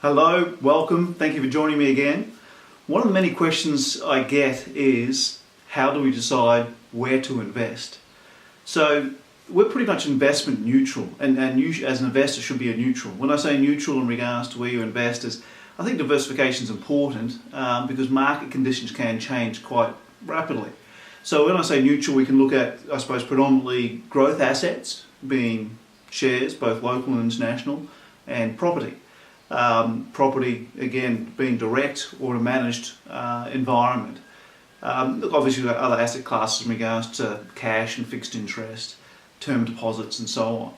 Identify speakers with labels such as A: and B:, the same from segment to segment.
A: Hello, welcome, thank you for joining me again. One of the many questions I get is, how do we decide where to invest? So we're pretty much investment neutral, and you as an investor should be a neutral. When I say neutral in regards to where you invest, I think diversification is important because market conditions can change quite rapidly. So when I say neutral, we can look at, I suppose, predominantly growth assets, being shares, both local and international, and property. Property, again, being direct or a managed environment. Obviously, we've got other asset classes in regards to cash and fixed interest, term deposits, and so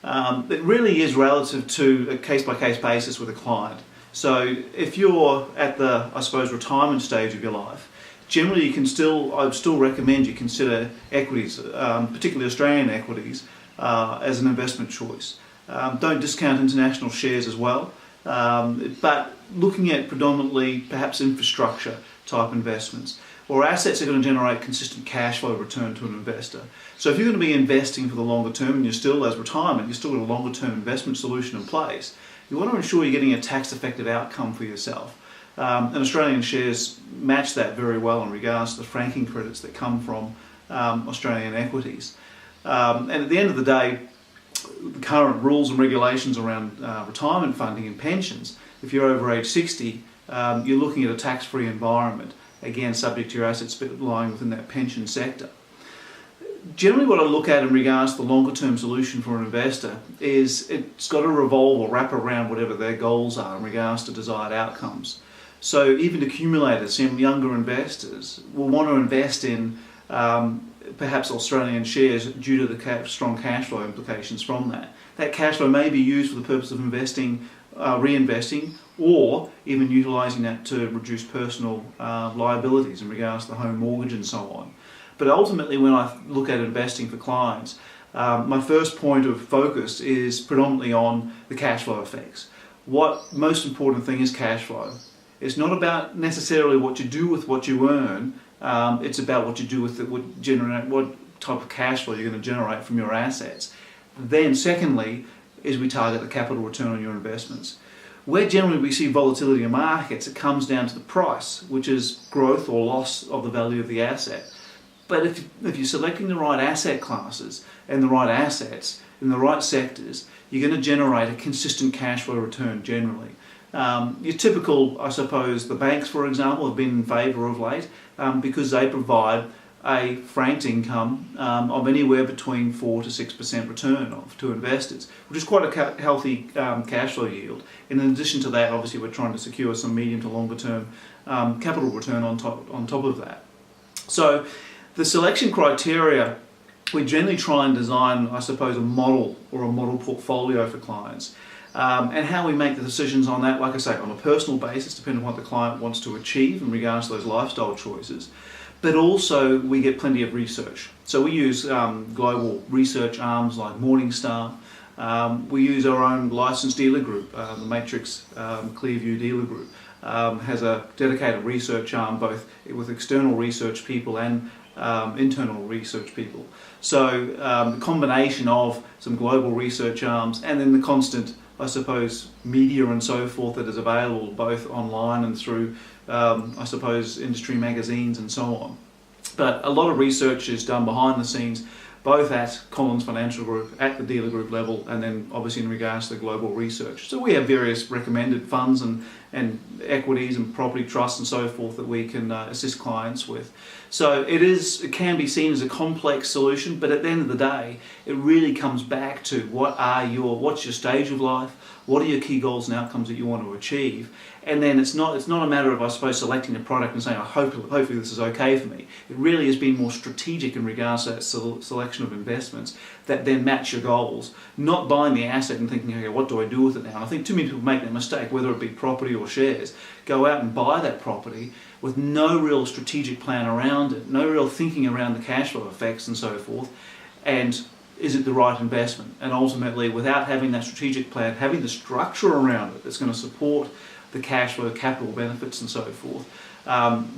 A: on. It really is relative to a case-by-case basis with a client. So if you're at the, I suppose, retirement stage of your life, generally I would still recommend you consider equities, particularly Australian equities, as an investment choice. Don't discount international shares as well, but looking at predominantly perhaps infrastructure type investments or assets that are going to generate consistent cash flow return to an investor. So if you're going to be investing for the longer term and you're still, as retirement, you're still got a longer term investment solution in place, you want to ensure you're getting a tax effective outcome for yourself. And Australian shares match that very well in regards to the franking credits that come from Australian equities. And at the end of the day, the current rules and regulations around retirement funding and pensions, if you're over age 60, you're looking at a tax-free environment, again subject to your assets lying within that pension sector. Generally what I look at in regards to the longer term solution for an investor is it's got to revolve or wrap around whatever their goals are in regards to desired outcomes. So even accumulators, some younger investors, will want to invest in perhaps Australian shares due to the strong cash flow implications from that. That cash flow may be used for the purpose of investing, reinvesting, or even utilising that to reduce personal liabilities in regards to the home mortgage and so on. But ultimately, when I look at investing for clients, my first point of focus is predominantly on the cash flow effects. What most important thing is cash flow. It's not about necessarily what you do with what you earn. It's about what you do with it, what type of cash flow you're going to generate from your assets. Then secondly, is we target the capital return on your investments. Where generally we see volatility in markets, it comes down to the price, which is growth or loss of the value of the asset. But if you're selecting the right asset classes and the right assets in the right sectors, you're going to generate a consistent cash flow return generally. Your typical, I suppose, the banks, for example, have been in favour of late because they provide a franked income of anywhere between 4 to 6% return to investors, which is quite a healthy cash flow yield. And in addition to that, obviously, we're trying to secure some medium to longer term capital return on top of that. So the selection criteria, we generally try and design, I suppose, a model or a model portfolio for clients. And how we make the decisions on that, like I say, on a personal basis, depending on what the client wants to achieve in regards to those lifestyle choices. But also we get plenty of research. So we use global research arms like Morningstar. We use our own licensed dealer group, the Matrix Clearview Dealer Group. Has a dedicated research arm both with external research people and internal research people. So the combination of some global research arms and then the constant, I suppose, media and so forth that is available both online and through, I suppose, industry magazines and so on. But a lot of research is done behind the scenes, both at Collins Financial Group, at the dealer group level, and then obviously in regards to the global research. So we have various recommended funds and equities and property trusts and so forth that we can assist clients with. So it can be seen as a complex solution, but at the end of the day, it really comes back to what's your stage of life, what are your key goals and outcomes that you want to achieve, and then it's not a matter of, I suppose, selecting a product and saying, hopefully this is okay for me. It really has been more strategic in regards to that selection of investments that then match your goals, not buying the asset and thinking, okay, what do I do with it now? And I think too many people make that mistake, whether it be property or shares, go out and buy that property with no real strategic plan around it, no real thinking around the cash flow effects and so forth, and is it the right investment? And ultimately, without having that strategic plan, having the structure around it that's going to support the cash flow, capital benefits and so forth,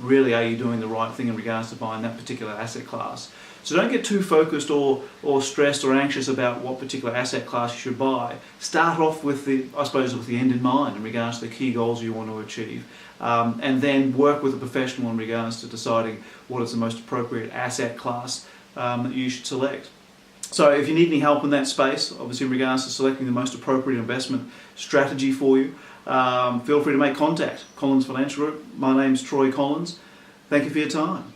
A: really are you doing the right thing in regards to buying that particular asset class? So don't get too focused or stressed or anxious about what particular asset class you should buy. Start off with the end in mind in regards to the key goals you want to achieve, and then work with a professional in regards to deciding what is the most appropriate asset class that you should select. So if you need any help in that space, obviously in regards to selecting the most appropriate investment strategy for you, feel free to make contact. Collins Financial Group. My name's Troy Collins. Thank you for your time.